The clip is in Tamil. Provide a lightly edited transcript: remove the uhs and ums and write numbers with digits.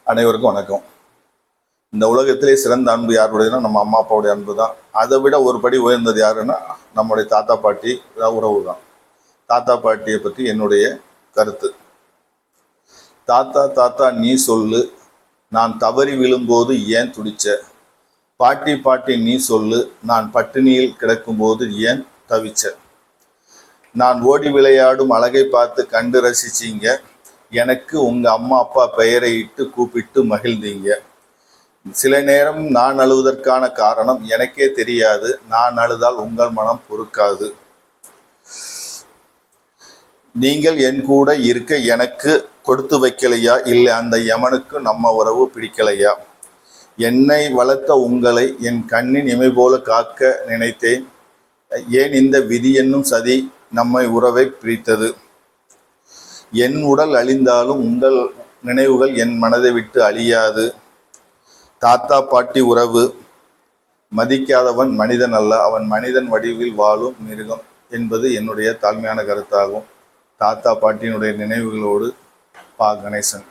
அனைவருக்கும் வணக்கம். இந்த உலகத்திலே சிறந்த அன்பு யாருடையதுன்னா நம்ம அம்மா அப்பாவுடைய அன்பு தான். அதை விட ஒரு படி உயர்ந்தது யாருன்னா நம்முடைய தாத்தா பாட்டி உறவு தான். தாத்தா பாட்டியை பற்றி என்னுடைய கருத்து. தாத்தா தாத்தா நீ சொல்லு, நான் தவறி விழும்போது ஏன் துடிச்ச? பாட்டி பாட்டி நீ சொல்லு, நான் பட்டினியில் கிடக்கும்போது ஏன் தவிச்ச? நான் ஓடி விளையாடும் அழகை பார்த்து கண்டு ரசிச்சிங்க, எனக்கு உங்க அம்மா அப்பா பெயரை இட்டு கூப்பிட்டு மகிழ்ந்தீங்க. சில நேரம் நான் அழுவதற்கான காரணம் எனக்கே தெரியாது, நான் அழுதால் உங்கள் மனம் பொறுக்காது. நீங்கள் என் கூட இருக்க எனக்கு கொடுத்து வைக்கலையா, இல்லை அந்த யமனுக்கு நம்ம உறவு பிடிக்கலையா? என்னை வளர்த்த உங்களை என் கண்ணின் இமை போல காக்க நினைத்தேன், ஏன் இந்த விதி என்னும் சதி நம்மை உறவை பிரித்தது? என் உடல் அழிந்தாலும் உங்கள் நினைவுகள் என் மனதை விட்டு அழியாது. தாத்தா பாட்டி உறவு மதிக்காதவன் மனிதன் அல்ல, அவன் மனிதன் வடிவில் வாழும் மிருகம் என்பது என்னுடைய தாழ்மையான கருத்தாகும். தாத்தா பாட்டியினுடைய நினைவுகளோடு பா. கணேசன்.